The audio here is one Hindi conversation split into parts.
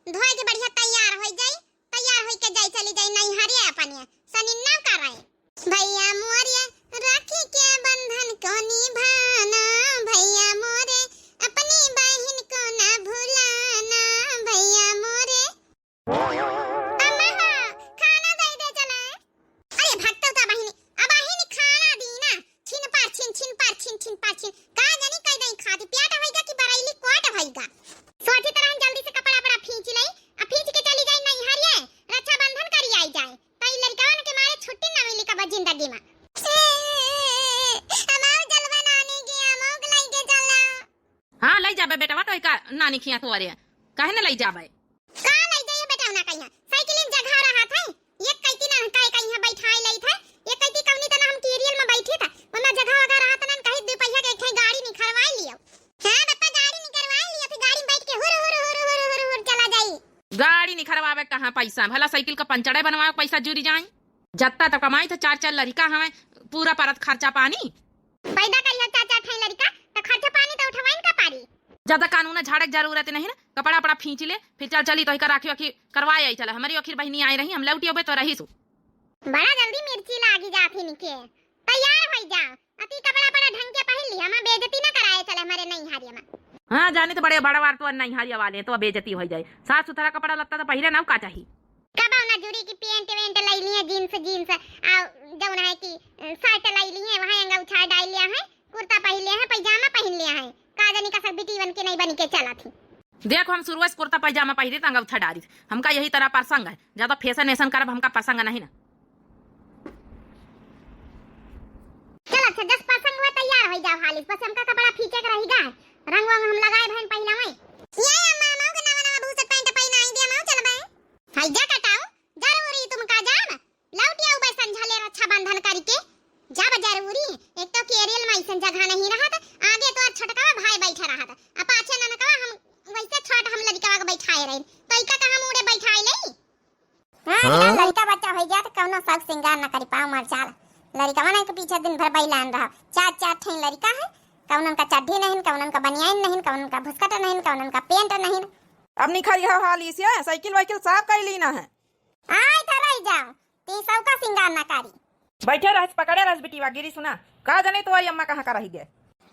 धोए के बढ़िया तैयार हो जाई, तैयार होई के जाई चली जाई नहीं हरिया अपने सनिन्ना कर रहे भैया मोरे राखी के बंधन को निभाना, भैया मोरे अपनी बहन को ना भुलाना, भैया मोरे अम्मा खाना दे दे चला। अरे भक्तो ता बहिनी अब बहिनी खाना दी ना, छिन पार छिन का जानी कई दई खाती प्याट होइगा कि बराइली कोट होइगा। सोची तरह जल्दी से कपड़ा बड़ा खींच लई, अब खींच के चली जाई नहीं हरिये रक्षा बंधन करी आई जाए तई लड़कावन के मारे छुट्टी ना मिली कब जिंदगी में। हमार जलवा नानी की अमोग लई के चला। हां लई जाबे बेटा तो का नानी खिया तो अरे काहे न लई जाबे का लई जाइए बेटा ना कहिया साइकिल में जगह रहा था एक कैती ना काई कहीं बैठाई लई था एक कैती कवनी तना हम टीरियल में बैठी था वना जगह वगैरह रहा था ना कहीं दो पैसा के एक गाड़ी निखरवाई लियो। हां बप्पा गाड़ी निखरवाई लियो फिर गाड़ी में बैठ के हुर चला जाई। गाड़ी निखरवावे कहां पैसा भला साइकिल का पंचड़े बनवावे पैसा जुरी जाए जत्ता तो कमाई तो चार लड़का हमें पूरा परत खर्चा पानी पैदा कहिया चाचा ठाई लड़का तो खर्चा पानी तो उठवाइन का पारी। ज्यादा कानून झाड़े की जरूरत नहीं ना, कपड़ा पड़ा खींच ले फिर चल चली तो राखी वाखी करवाए आई चला। हमारी आखिर बहनी आई रही हम लौटी होबे तो रही सु बड़ा जल्दी मिर्ची लागी जाती निके तैयार हो जा अति कपड़ा पड़ा ढंग के पहन ली हमें बेइज्जती ना कराए चले हमारे नहीं हारिया में। हां जाने तो बड़े बड़ा वार तो नहीं हारिया वाले तो बेइज्जती हो जाए। साफ सुथरा कपड़ा लगता तो पहले ना का चाहिए कब ना जुड़ी की पेंट वेंट लाई लिए जींस आ जौन है कि शर्ट लाई लिए वहां अंगा उछाड़ डाल लिया है कुर्ता पहन लिया है पैजामा पहन लिया है का जानी का सब बिटी बन के नहीं बन के चला थी। देखो हम शुरुआत से कुर्ता पैजामा पहने तंगा उछाड़ डाली हमका यही तरह प्रसंग है ज्यादा फैशन वैशन करब हमका पसंद नहीं ना। चल अच्छा 10 प्रसंग हुआ तैयार हो जाओ हालिस बस हमका कपड़ा फींचे के रहीगा रंग वंग हम लगाए बहन पहिना में ये अम्मा माऊ के नवा भूसट पैंट पहिना आई दिया माऊ चल बे हाय जा कटाओ जरूरी तुम का जान लौटिया उबे संझाले रक्षा बंधन करके जब जरूरी एक तो केरियल में ऐसा जगह नहीं रहा था आगे तो छटका भाई बैठा रहा था अब पाछे ननका हम वैसे छोट हम लड़का के बैठाए रहे तो इका का हम उड़े बैठाए नहीं। हां लड़का बच्चा हो गया तो कौनो सब सिंगार न करी पाओ मर चाल लड़का मने के पीछे दिन भर बैलान रहा चार ठेन लड़का है कौनन का चड्ढी नहीं कौनन का बनियान नहीं कौनन का भुसकट नहीं कौनन का पेंट नहीं। अब निखरी हो हाली से साइकिल वाइकिल साफ कर ली ना है आय तो रह जाओ ती सब का सिंगार ना करी बैठे रह पकड़े रह बेटीवा गिरी सुना का जाने तो आई अम्मा कहां का रही गए।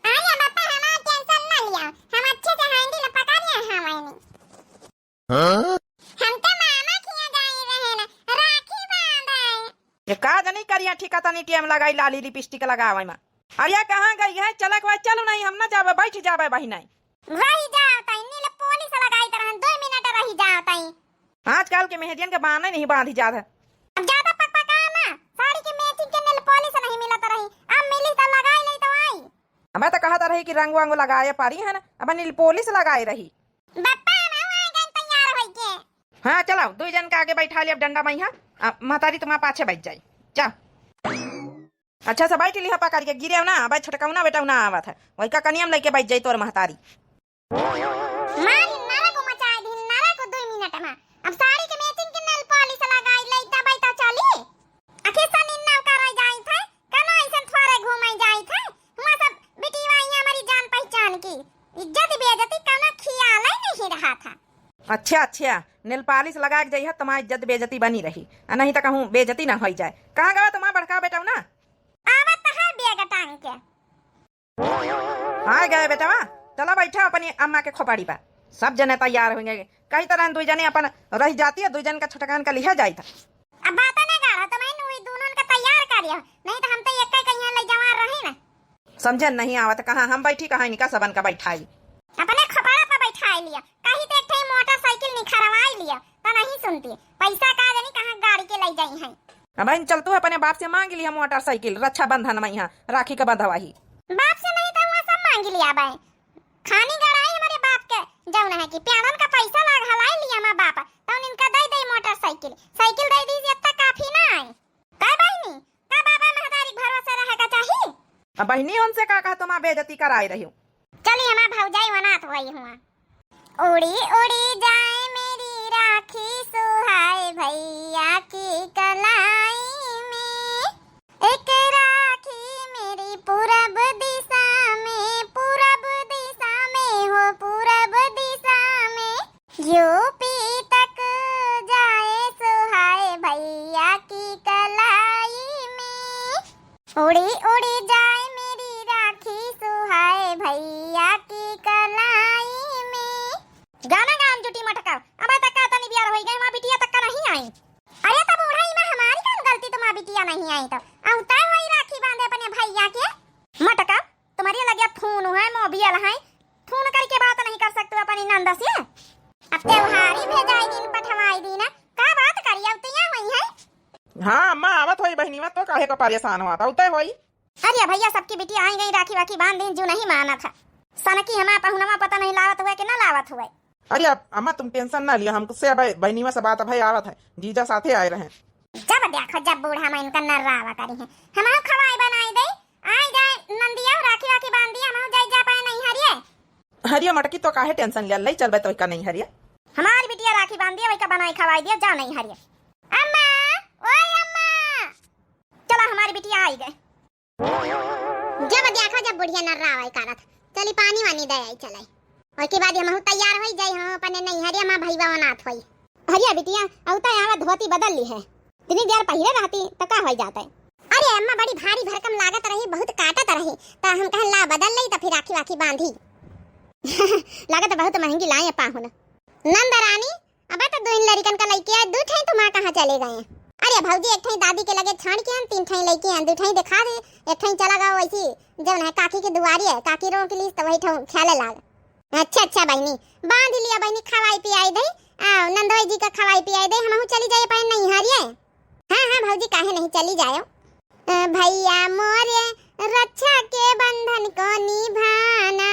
आया बापा हमारा टेंशन ना लिया हम अच्छे से हैंडल पकड़ रहे हैं मैंने हम तो मामा खिया जाए रहे ना राखी बांधाए ये का जाने करिया ठिका तनी टीएम लगाई लाली लिपस्टिक लगावे में अरे कहां गई है चलक वा चलो नहीं हम ना जावे बैठ जावे बहिना रही जाओ तई नीले पुलिस लगाई तरह 2 मिनट रही जाओ तई आजकल के मेहदियन के बहाने नहीं बांधी जात है। अब ज्यादा पकपका ना साड़ी के मैचिंग के नीले पुलिस नहीं मिलत रही अब मिली तो लगाई नहीं तो आई मैं तो कहता रही कि रंग वांग लगाए पारी है ना अब नील पुलिस लगाई रही बप्पा हम आ गए तैयार होई के। हां चलो दो जन के आगे बैठा लिया डंडा में यहां महतारी तुम्हारे पाछे बैठ जाई जा अच्छा से बैठ लिया पकड़ के गिरे ना भाई छटकाउना बेटा ना आवत है वही का कनियम लेके बैठ जाई तोर महतारी मारी नारा को मचाए दिन नारा को 2 मिनट में अब साड़ी के मैचिंग के नेल पॉलिश लगाई लइता बैठा चली आखिर सनी नाव कर जाई थे कना ऐसन थोड़े घुमाई जाई थे हुआ सब बेटी वाई हमारी जान पहचान की इज्जत बेइज्जती कना खियाल नहीं रहा था। अच्छा नेल पॉलिश लगा के जाई तुम्हारी इज्जत बेइज्जती बनी रही नहीं तो कहूं बेइज्जती ना होई जाए। कहां गवा तुम्हारा बड़का बेटा ना आवत है बेग टांग के हां गए बेटा चलो बैठा अपनी अम्मा के खोपड़ी पर सब जने तैयार होंगे कई तरह दो जने अपन रह जाती है 2 जन का छटकान का लिया जाई था। अब बात ना करा तो मैं नुई दोनों का तैयार करियो नहीं तो हम तो एक कहीं ले जवान रहे ना समझन नहीं आवत कहां हम बैठी कहां इनका सबन का बैठाई अपने खपड़ा पर बैठाई लिया कहीं तो एक ठे मोटरसाइकिल निखरवाई लिया तो नहीं सुनती पैसा का जानी कहां गाड़ी के ले जाई है। अब इन चलतू अपने बाप से मांग लिया मोटरसाइकिल रक्षा बंधन में यहाँ राखी का बंधवाही बाप से नहीं तो वहां सब मांग लिया भाई खानी गड़ाई हमारे बाप के जौन है कि प्यारन का पैसा लाग हलाई लिया हमारा बाप तो इनका दे मोटरसाइकिल साइकिल दे दी इतना काफी ना है का बहनी का बाबा महतारी भरोसा रहेगा चाहिए। अब बहनी उनसे का कहा तुम बेइज्जती कराई रही हूं चली हमारा भौजाई वनात होई हुआ उड़ी उड़ी जाए मेरी राखी सुहाए भैया की कलाई में एक राखी मेरी पूरब दिशा में पूरब दिशा में हो पूरब दिशा में यूपी गाना गाम जुटी मटका अब तक का तनी बियार होई गई मां बिटिया तक का नहीं आई। अरे तब बूढ़ा ही में हमारी कौन गलती, तो मां बिटिया नहीं आई तो औता वही राखी बांधे अपने भैया के। मटका तुम्हारी लगे फोन है मोबाइल है, फोन करके बात नहीं कर सकते अपनी नंद से। अब त्योहारी भेजाई दिन पठवाई दिन का बात करिए औतिया वही है। हाँ अम्मा आवत होई बहनीवा तो काहे को परेशान हुआ था उतय होई। अरे भैया सबकी बिटिया आई गई राखी वाखी बांध दिन जो नहीं माना था। सनकी हमारा पहुनवा पता नहीं लावत हुआ कि ना लावत हुआ। अरे अम्मा तुम टेंशन ना लिया, हमसे अब बहनीवा से बात भाई आवत है, जीजा साथे आए रहे। जब देखो जब बूढ़ा मैं इनका नर्रावा करी है हम खवाई बनाई दे आई जाए नंदिया राखी वाखी बांध दिया हम जाई जा पाए नहीं हरिए। हरिया मटकी तो काहे टेंशन लिया, लई चलबे तो का नहीं हरिया। हमारी बिटिया राखी बांध दिया वही का बनाई खवाई दिया जा नहीं हरिए। अम्मा ओए अम्मा चलो हमारी बिटिया आई गए। जब देखो जब बुढ़िया नर्रावा करत चली पानी वानी दे आई चलाई और के बाद हम तैयार होई जाई हम अपने नहीं हरिया मां भईवा वनाथ होई। हरिया बिटिया औता आवा धोती बदल ली है, इतनी देर पहले रहती तो का हो जाता है। अरे अम्मा बड़ी भारी भरकम लागत रही, बहुत काटत रही तो हम कहन ला बदल लई तो फिर राखी वाखी बांधी। लागत बहुत महंगी लाए पाहुन। नंद रानी अब तो दो इन लड़कन का लइके आए, दो ठाई तुम कहां चले गए। अरे भौजी एक ठाई दादी के लगे छाण के हम तीन ठाई लइके हैं, दो ठाई दिखा दे एक ठाई चला गया वैसी जब है काकी के दुआरी है काकी रो के लिए तो वही ठाई खेले लाग। अच्छा अच्छा बहनी बांध लिया बहनी खवाई पियाई दे नंदोई जी का खवाई पियाई दे हम चली जाए पाए नहीं हरिए। हाँ हाँ भौजी काहे नहीं चली जाओ। भैया मोरे रक्षा के बंधन को निभाना,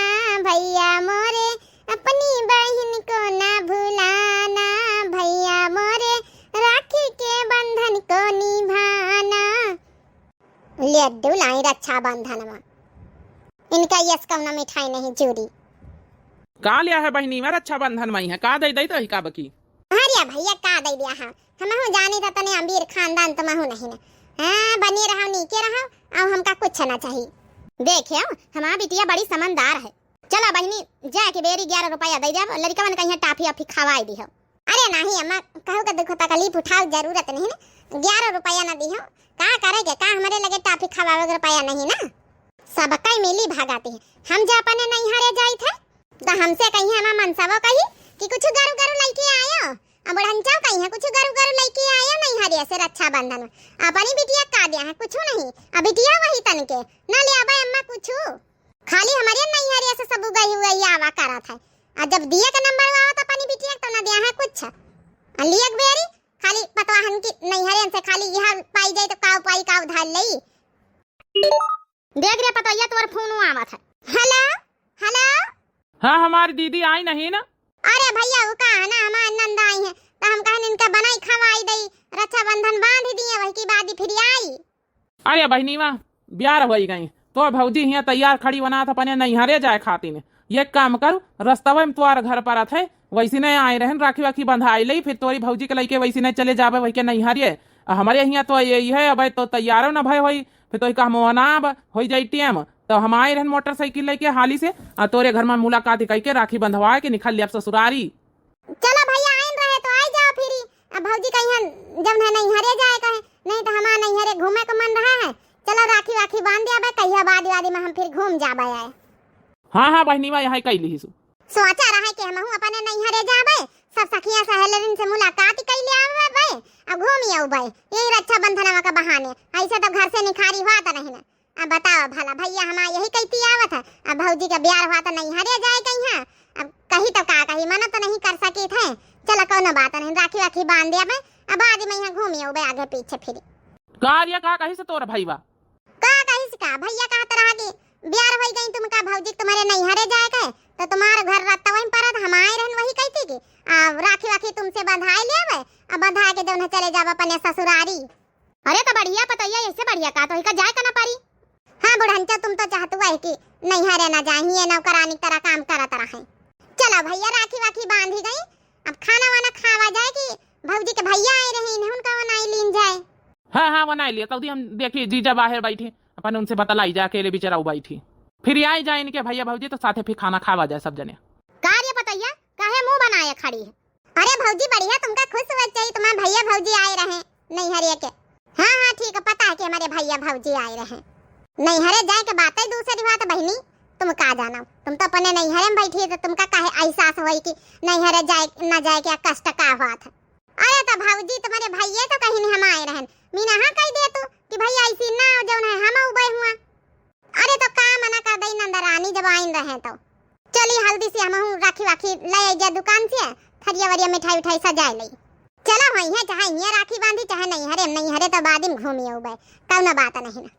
भैया मोरे अपनी बहन को ना भुलाना, भैया मोरे राखी के बंधन को निभाना। लड्डू लाई रक्षा बंधन में इनका यस कौन मिठाई नहीं चूरी का लिया है बहनी में रक्षा बंधन में है का दे दई तो का बकी। अरे भैया का दे दिया है हम जाने था तने अमीर खानदान तो महू नहीं ना। हाँ बने रहा नीचे रहा अब हमका कुछ ना चाहिए। देखियो हमारा बिटिया बड़ी समझदार है। चलो बहनी जाके बेरी 11 रुपया दे दे लड़का मन कहीं टाफी अफी खवाई दी हो। अरे नहीं अम्मा कहो का दुख तकलीफ उठाओ जरूरत नहीं ना 11 रुपया ना दी हो का करेगे का हमारे लगे टाफी खवावे रुपया नहीं ना सब कई मिली भागाती है। हम जापाने नहीं हारे जाई थे तो हमसे कहीं हम मनसावो कही कि कुछ गरु गरु लेके आयो अब बढ़ंचा कहीं है कुछ गरु गरु लेके आयो नहीं हरिया से रक्षा बंधन अपनी बिटिया का दिया है कुछ नहीं अब बिटिया वही तन के ना ले आबे अम्मा कुछ खाली हमारे नहीं हरिया से सब गई हुई आवा करा था और जब दिया का नंबर आवा तो अपनी बिटिया तो ना दिया है कुछ लियक बेरी खाली पतवाहन की नहीं हरियन से खाली यह पाई जाए तो काव पाई काव धाल लई देख रे पतोया तोर फोन आवा था। हेलो हेलो हाँ हमारी दीदी आई नहीं ना। अरे भैया वो कहा ना हमारे नंद आई है तो हम कहने इनका बनाई खवाई दई रक्षा बंधन बांध दिए वही की बाद फिर आई। अरे बहनी वाह ब्याह हो गई तो भौजी यहाँ तैयार खड़ी बना था अपने नैहरे जाए खाती ने ये काम कर रस्तवा में तुम्हारा घर पर थे वैसी नहीं आए रहन राखी वाखी बंधाई ली फिर तोरी भौजी के लइके वैसी नहीं चले जाबे वही के नैहरे हमारे यहाँ तो यही है अब तो तैयारो न भय होई फिर तो कहा मोहनाब हो जाई टाइम तो हम आए रहन मोटरसाइकिल लेके हाली से तोरे घर में मुलाकात कई के राखी बंधवा के निकल लिया ससुरारी। चलो भैया आइन रहे तो आई जाओ फिर अब भौजी कहीं जब नहीं हरे जाए कहे नहीं तो हमारा नहीं हरे घूमे को मन रहा है चलो राखी वाखी बांध दिया कहिया बाद वादी में हम फिर घूम जाबे आए। हाँ हाँ बहनी बा यहाँ कैली सोचा रहा है कि हम अपने नहीं हरे जाबे सब सखियां सहेलिन से मुलाकात कर ले आवे अब घूम आवे यही रक्षा बंधन का बहाने ऐसे तो घर से निखारी हुआ तो नहीं ना। अब बताओ भला भैया हमारा यही कहती आवत है अब भौजी का ब्याह हुआ तो नहीं हरे जाए कहीं है अब कहीं तो का कहीं मना तो नहीं कर सके थे चलो कोनो बात नहीं राखी वाखी बांध दिया अब आज मैं यहाँ घूमी आवे आगे पीछे फिर कार्य का कहीं से तोर भाईवा का कहीं से का भैया कहा तरह की ब्याह हो गई तुम का भौजी तुम्हारे नहीं हरे जाए के तो तुम्हारे घर रात वहीं पर हम आए रहन वही कहती कि राखी वाखी तुमसे बंधाई ले आवे अब बंधा के जौन चले जाब अपने ससुरारी। अरे तो बढ़िया पतैया ऐसे बढ़िया का तो जाए का ना पारी। हाँ बुढ़ंचा तुम तो चाहते हुआ कि नहीं हरे ना जाए नौकरानी तरह काम करत रहे। चलो भैया राखी वाखी बांधी गई अब खाना वाना खावा जाए कि भौजी के भैया आए रहे उनका बनाई लीन जाए। हाँ हाँ बनाई लिया तो हम देखिए जीजा बाहर बैठे अपन उनसे बतलाई जा अकेले बेचारा बैठी फिर आई जाए इनके भैया भौजी तो साथे फिर खाना खावा जाए सब जने। कार्य पतैया काहे मुंह बनाया खड़ी है। अरे भौजी बढ़िया तुमका खुश हुआ चाहिए तुम्हारे भैया भौजी आए रहे नहीं हरे के। हाँ हाँ ठीक है पता है कि हमारे भैया भौजी आए रहे नहीं हरे जाए के बात है दूसरी बात बहनी तुम का जानो, तुम तो अपने नैहरे में बैठी है तो तुमका काहे एहसास होई कि नैहरे जाए ना जाए क्या कष्ट का बात है। अरे तो भाऊजी तुम्हारे भैया तो कहीं नहीं हम आए रहन, मीना हाँ कह दे तू कि भैया ऐसी ना जौन है हम उबे हुआ। अरे तो का मना कर दई नंदरानी जब आइन रहे तो चली हल्दी से हम राखी वाखी ले जा दुकान से, थरिया वरिया मिठाई उठाई सजा ले। चलो वही है, चाहे यहाँ राखी बांधी चाहे नैहरे तो बाद में घूमिए उबे, कौन बात नहीं ना।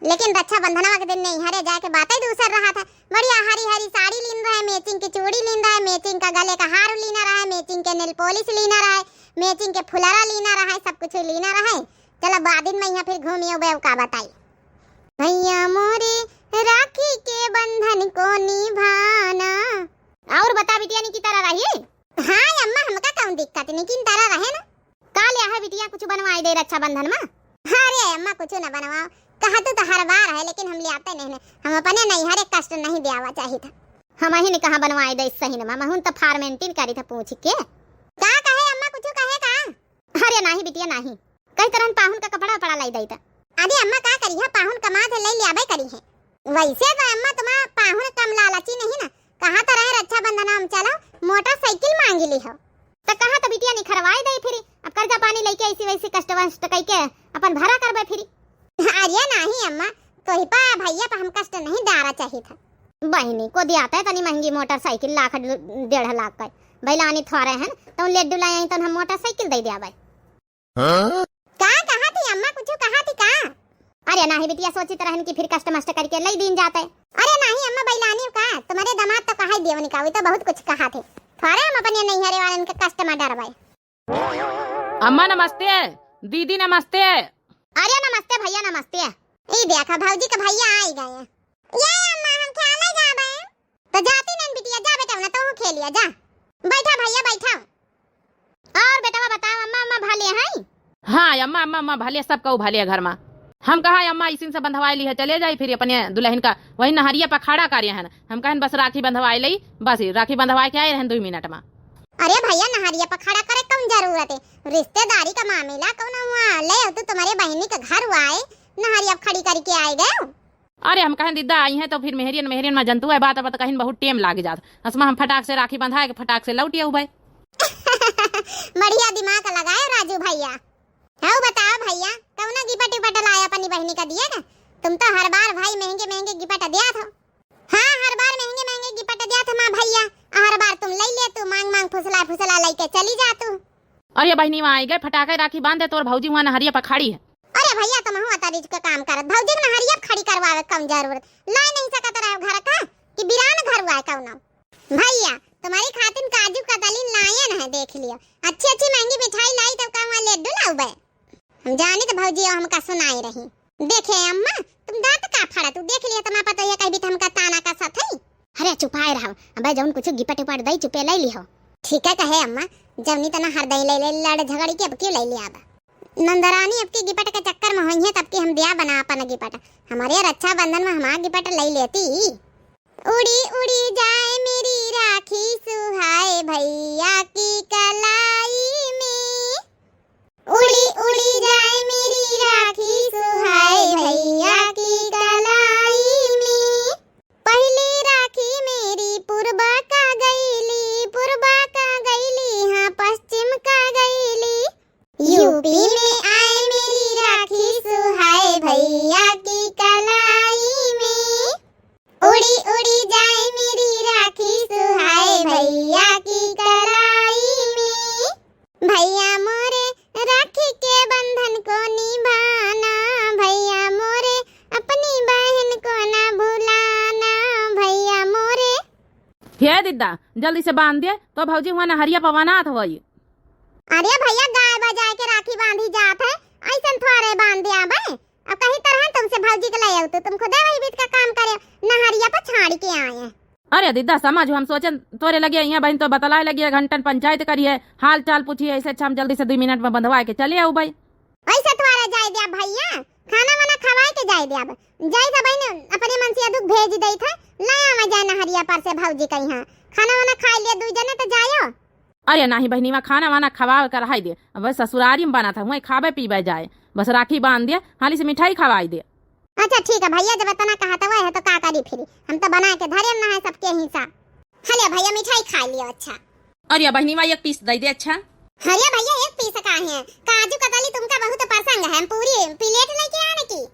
लेकिन रक्षाबंधन के दिन नैहरे जाके बात ही दूसर रहा था। बढ़िया हरी हरी साड़ी लीन रहा है, मैचिंग की चूड़ी लीन रहा है, मैचिंग का गले का हार लीना रहा है, मैचिंग के नेल पॉलिश लीना रहा है, मैचिंग के फुलारा लीना रहा है, सब कुछ लीना रहा है। चलो बाद में यहाँ फिर घूमिए उबे का बताई। भैया मोरे राखी के बंधन को निभाना। और बता बिटिया नी की तरह रही। हाँ अम्मा हमका कौन दिक्कत नहीं किन तरह रहे ना। काल है बिटिया कुछ बनवाई दे रक्षाबंधन में। अरे अम्मा कुछ न बनवाओ, कहा तो हर बार है लेकिन हम ले आते नहीं, हम अपने नैहरे कष्ट नहीं देवा चाहिए था। हम ही ने कहा बनवाई दे सही ना, हम तो फार्मेंटिन करी था पूछ के। का कहे अम्मा कुछ कहे का? अरे नहीं बिटिया नहीं, कई तरह पाहुन का कपड़ा पड़ा लाई देता। अरे अम्मा का करी है, पाहुन कमा से ले लियाबे करी है। वैसे तो अम्मा तुम्हारा पाहुन कम लालची नहीं ना, कहा तो रहे रक्षाबंधन हम चलो मोटरसाइकिल मांगी ली हो तो कहा तो बिटिया निखरवाई दे फिर। अब कर्जा पानी लेके ऐसी वैसी कष्ट वष्ट कई के अपन भरा करबे फिर। अरे नहीं अम्मा, कोई पा भैया पर हम कष्ट नहीं डारा चाहिए था। बहनी को दियाता है तनी महंगी मोटरसाइकिल 1.5 लाख का भैलानी थोड़े हैं तो लेडू लाए तो हम मोटरसाइकिल दे दिया भाई। का कहा थी अम्मा, कुछ कहा थी का? अरे नहीं बिटिया सोची तरह की फिर कष्ट मष्ट करके ले दिन जाते। अरे नहीं अम्मा बैलानी का तुम्हारे दामाद तो कहा देवनी का तो बहुत कुछ कहा थे, थोड़े हम अपने नैहरे वाले के कष्ट में डरवाए। अम्मा नमस्ते, दीदी नमस्ते। अरे नमस्ते भैया नमस्ते। ई देखा भौजी के भैया आ गए। ये अम्मा हम खेले जाबे तो जाती नहीं बिटिया, जा बेटा ना तू खेलिया जा। बैठा भैया बैठा। और बेटा बताओ अम्मा अम्मा भाले हैं? हाँ अम्मा अम्मा अम्मा भाले, सब कहू भाले घर में। हम कहा अम्मा इसी से बंधवाई ली है, चले जाए फिर अपने दुल्हन का वही नहरिया पर खड़ा कार्य है। हम कहन बस राखी बंधवाई ली, बस राखी बंधवाई के आए रहन 2 मिनट में। अरे भैया नहरिया पर खड़ा करे कौन जरूरत है, रिश्तेदारी का मामला कौन हुआ ले तो तुम्हारे बहनी का घर हुआ है, नहरिया खड़ी करके आए गए। अरे हम कहन दीदा आई हैं तो फिर मेहरियन में जंतु है बात अब कहीं बहुत टेम लाग जात, असमा हम फटाक से राखी बंधाए के फटाक से लौटिए उबे। बढ़िया दिमाग लगाए राजू भैया। है बताओ भैया कौना गिफ्ट टिपट लाया अपनी बहनी का दिया ना? तुम तो हर बार भाई महंगे महंगे गिफ्ट दिया था। हाँ हर बार महंगे महंगे गिफ्ट दिया था मां भैया, हर बार तुम ले ले तू मांग मांग फुसला फुसला लेके चली जा तू। अरे बहनी वहाँ आई गए फटाके राखी बांध दे तो भौजी वहाँ नहरिया पर खड़ी है। अरे भैया तुम हुआ तारीख का काम करत, भौजी ने नहरिया खड़ी करवावे कम जरूरत ला नहीं सकत रहे घर का कि बिरान घर हुआ कौन। भैया तुम्हारी खातिर काजू कतली लाया ना है, देख लियो अच्छी अच्छी महंगी मिठाई लाई तब कहूं लड्डू लाऊबे। हम जाने तो भौजी हमका सुनाई रही। देखे अम्मा तुम दांत का फाड़ा तू देख लिया तुम्हारा पता है कहीं भी हमका ताना का साथ है। अरे चुपाए रहो अबे जौन कुछ गिपट टिपट दई चुपे ले लियो। ठीक है कहे अम्मा, जवनी तना हर दई ले लड़ झगड़ी के अब क्यों ले लिया अब नंदरानी अब की गिपट के चक्कर में होई है तब की हम दिया बना अपन गिपट, हमारे रक्षाबंधन में हमारा गिपट ले लेती। उड़ी उड़ी जाए मेरी राखी सुहाए भैया की कलाई में, उड़ी उड़ी जाए मेरी राखी सुहाए भैया की कलाई में। पहली राखी मेरी पूर्वा का गईली हाँ पश्चिम का गईली, यूपी में आए मेरी राखी सुहाए भैया की कलाई में। उड़ी उड़ी जाए मेरी राखी सुहाए भैया की कलाई में। भैया मोरे राखी के बंधन को निभाना, भैया मोरे अपनी बहन को ना भुलाना, भैया मोरे। हे दीदा जल्दी से बांध दे तो भौजी वहाँ नहरिया पवाना था वही। अरे भैया गाय बजा के राखी बांधी जात है, ऐसा थोड़े बांध दिया भाई। अब कहीं तरह तुमसे भौजी के ले आओ तो तुम खुद वही बीत का काम करे नहरिया पर छाड़ के आए हैं। अरे दीदा समझ हम सोचे तोरे लगे यहाँ बहन तो बतलाए लगी घंटन पंचायत करिए हाल चाल पूछिए, ऐसे अच्छा हम जल्दी से 2 मिनट में बंधवा के चले आओ भाई। ऐसा तुम्हारा जाए दिया भैया, खाना वाना खवाए के जाए दिया जाए था भाई ने अपने मन से दुख भेज दई था लाया मैं जाए नहरिया पर से भौजी कहीं हां खाना वाना खा लिया 2 जने तो जायो। अरे नहीं बहनी वहाँ खाना वाना खवा कर रहा दे, बस ससुरारी में बना था वही खावे पीवे जाए, बस राखी बांध दे हाली से मिठाई खवाई दे। अच्छा ठीक है भैया, जब इतना कहा तो है तो का करी फिर, हम तो बना के धरे ना है सबके हिस्सा। हले भैया मिठाई खा लियो। अच्छा अरे बहनी माँ एक पीस दे दे। अच्छा हले भैया एक पीस का है, काजू कतली तुमका बहुत पसंद है, हम पूरी प्लेट लेके आने की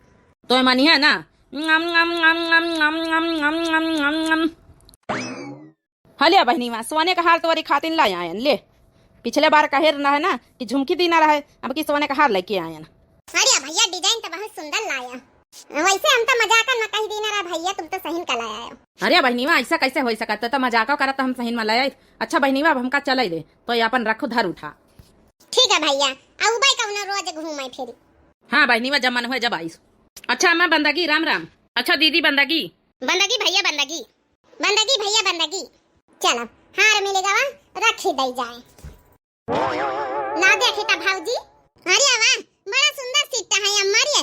तो मानी है ना। ngam ngam ngam ngam ngam ngam ngam ngam ngam ngam। हलिया बहनी माँ सोने का हार तुम्हारी खातिर लाए आयन ले। पिछले बार का हेर ना है ना कि झुमकी दी ना रहा है, अब की सोने का हार लेके आयन। अरे भैया डिजाइन तो बहुत सुंदर लाया, वैसे हम तो मजाक में कही दी ना रहा भैया, तुम तो सही का लाया हो। अरे बहनी माँ ऐसा कैसे हो सकता, तो मजाक करत हम सही में लाए। अच्छा बहनी माँ हमका चले दे तो अपन रखो धर उठा। ठीक है भैया, आऊ भाई कौन रोज घूमे फिर। हाँ बहनी माँ जब मन हो जब आईस। अच्छा अम्मा बंदगी राम राम। अच्छा दीदी बंदगी। बंदगी भैया बंदगी, बंदगी भैया बंदगी। चलो हार मिलेगा वहाँ रख ही दे जाए। ला देखी ता भाऊजी। अरे वाह बड़ा सुंदर सीट है अम्मा रे।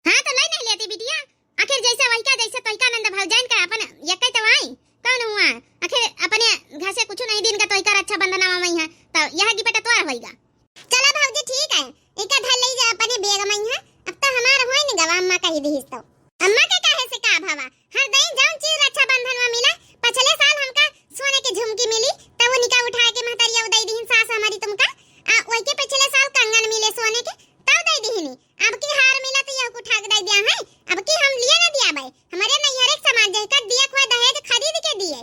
हाँ तो ले नहीं लेती बिटिया, आखिर जैसे वही का जैसे तोई का नंद भाऊजान का अपन यकै तो आई कौन हुआ, आखिर अपने घर से कुछ नहीं दिन का तोई का अच्छा बंदना मई है तो यह गिपटा तोर होएगा। चला भाऊजी ठीक है, एक धर ले जा अपने बेग मई है, अब तो हमारा होई नहीं गवा अम्मा कही दी तो। अम्मा के काहे से का भावा, हर दई जाऊं चीज रक्षा बंधन में मिला, पिछले साल हमका सोने की झुमकी मिली तब वो निकाह उठा के महतरिया उदई दी सास हमारी तुमका, वही के पिछले साल कंगन मिले सोने के तब दई दी। अब की हार मिला तो यह उठा के दई दिया है, अब की हम लिए ना दिया भाई, हमारे नहीं हर एक सामान जैसा दिया खोए दहेज खरीद के दिए।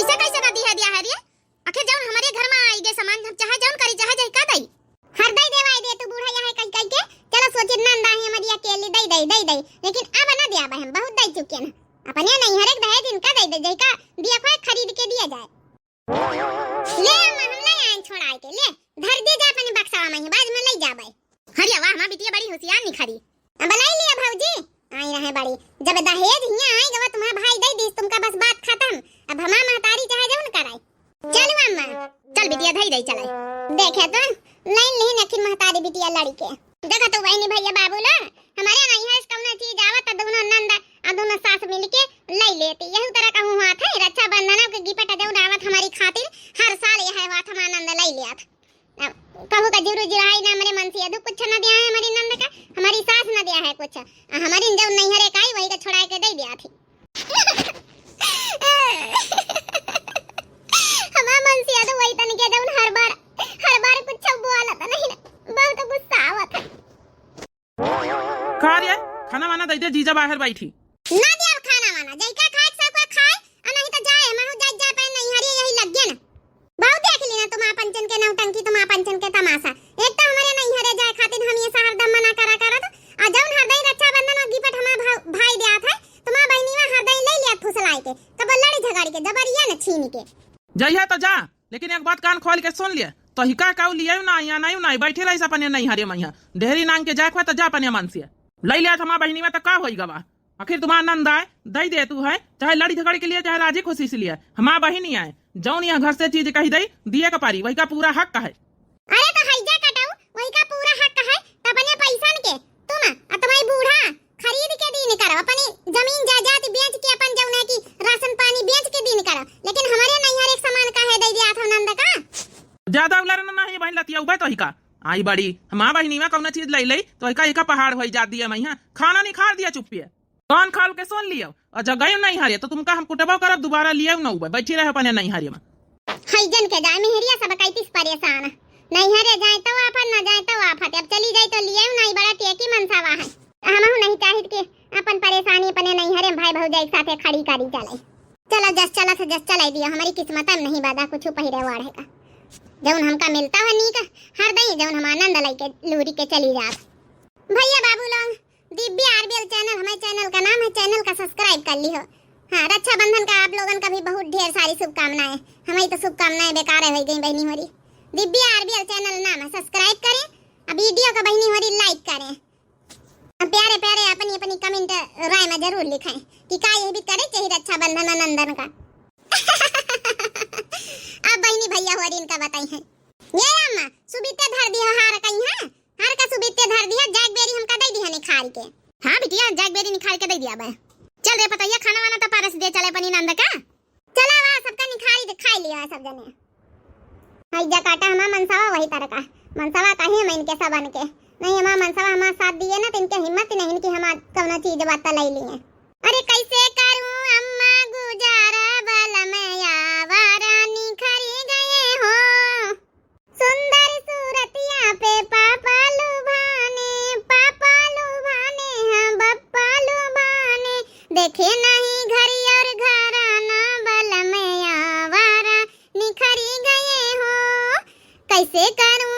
ऐसा कैसे ना दिया दिया है रे, आखिर जौन हमारे घर में आई गए सामान हम चाहे जौन करी चाहे जई का दई हर दई देवाई दे, तू बूढ़ा यहाँ कई कई के चलो सोचे नंदा है हमारी अकेली दई दई दई दई, लेकिन अब ना दिया भाई, हम बहुत दई चुके ना, अपने नहीं हर एक दहेज इनका दई दे जैका दिया खोए खरीद के दिया जाए। ले अम्मा हम ले आए छोड़ा के, ले धर दे जा अपने बक्सा में बाद में ले जा भाई। हरिया वाह मां बिटिया बड़ी होशियार निखरी, अब लाई लिया भाऊजी आई रहे बड़ी, जब दहेज हिया आई गवा तुम्हारा भाई दई दी तुमका बस बात खत्म, अब हमार महतारी चाहे जौन कराई। चल अम्मा चल बिटिया धई दई चलाई, देखे तो लाइन नहीं नखिन महतारी बिटिया लड़ी के देखा तो वही भैया बाबू ला हमारे नहीं है कौन चीज आवत दोनों नंदा और दोनों सास मिलके ले लेती, यही तरह का हुआ था रक्षा बंधन के गिपटा देउ आवत हमारी खातिर हर साल यह बात हम आनंद ले लिया था। कहू का जीरो जिराई ना हमारे मन से अदु कुछ ना दिया है हमारी नंद का, हमारी सास ना दिया है कुछ, हमारी जो नहीं हरे काई वही का छोड़ा के दे दिया थी। हमारा मन से अदु वही तन के देउन हर बार कुछ बोला था नहीं ना, बहुत गुस्सा आवत है। खा रे खाना वाना दे दे, जीजा बाहर बैठी ना दिया खाना वाना जैका खाए सब को खाए और नहीं तो जाए महु जा पे नहीं हरी यही लग गया ना। बहुत देख ली ना तुम पंचन के नौटंकी, तुम पंचन के तमाशा, एक तो हमारे नहीं हरे जाए खातिर हम ये हरदम मना करा तो आ जौन हरदई रक्षा बंधन और गिफ्ट हमारा भाई दिया था तुम बहनीवा हरदई ले लिया फुसलाई के तब लड़ी झगड़ी के जबरिया न छीन के जइया तो जा, लेकिन एक बात कान खोल के सुन लिया तो हिका काऊ लिया ना या नहीं ना बैठे रही अपने नहीं हरे मैया ढेरी नांग के जाए तो जा अपने मन से ले लिया हमारा बहनी में तो का होई गवा, आखिर तुम्हारा नंद आए दई दे तू है चाहे लड़ी झगड़ी के लिए चाहे राजी खुशी से लिए, हमारा बहनी आए जौन यहाँ घर से चीज कही दई दिए का पारी वही का पूरा हक है। अरे तो हैजा कटाऊ वही का पूरा हक है, तब अपने पैसा के तुम तुम्हारी बूढ़ा खरीद के दिन करो, अपनी जमीन जायदाद बेच के अपन जौन है की राशन पानी बेच के दिन करो, लेकिन हमारे नहीं हर एक सामान का है दे दिया था नंद का ज्यादा उलरना नहीं बहन लतिया उबे तो हिका आई बड़ी हमारा बहनी में कौन चीज ले लई तो हिका एक पहाड़ हो जा दिया मैया, खाना नहीं खा दिया चुप्पी कौन खाल के सुन लियो और जगह नहीं हारे तो तुमका हम कुटबा करब दोबारा लियो ना उबे बैठी रहे अपने नहीं हारे में हैजन के जाए मेहरिया सब कैतिस परेशान नहीं हरे जाए तो आफत ना जाए तो आफत, अब चली जाए तो लियो नहीं बड़ा टेकी मनसावा है, हमहु नहीं चाहिए कि अपन परेशानी अपने नहीं हरे भाई भौजाई के साथे खड़ी करी चले, चलो जस चला दियो हमारी किस्मत में नहीं बादा कुछ पहिरे वाढ़े का जौन हमका मिलता है नी का हर दई जौन हम आनंद लाई के लूरी के चली जात। भैया बाबू लोग दिव्य आरबीएल चैनल हमारे चैनल का नाम है, चैनल का सब्सक्राइब कर लियो। हाँ रक्षाबंधन का आप लोगन का भी बहुत ढेर सारी शुभकामनाएं, हमारी तो शुभकामनाएं बेकार हो गई बहनी होरी। दिव्य आरबीएल चैनल नाम है, सब्सक्राइब करें, अब वीडियो का बहनी होरी लाइक करें, प्यारे प्यारे अपनी अपनी कमेंट राय में जरूर लिखें कि का ये भी करे चाहिए रक्षाबंधन नंदन का। अब बहनी भैया होरी इनका बताई है ये अम्मा सुबीते धर दी हार कहीं है, हार का सुबीते धर दिया जैक बेरी हमका दे दी है निखार के। हां बिटिया जैक बेरी निखार के दे दिया बे, चल रे पता ये खाना वाना तो परस दे चले पनी नंद का, चला वा सबका निखारी दे खाई लिया सब जने। हाई जा काटा हमा मनसावा वही तरह का मनसावा काहे मैं इनके सब बन के नहीं हमारा मनसा हमारा साथ दिए ना तो इनके हिम्मत ही नहीं कि हम कौन चीज बात ले लिए। अरे कैसे करूं अम्मा गुजारा वाला मैं आवारा निखरी गए हो सुंदर सूरतिया पे पापा लुभाने हाँ बप्पा लुभाने देखे नहीं घरी और घराना वाला मैं आवारा निखरी गए हो कैसे करूं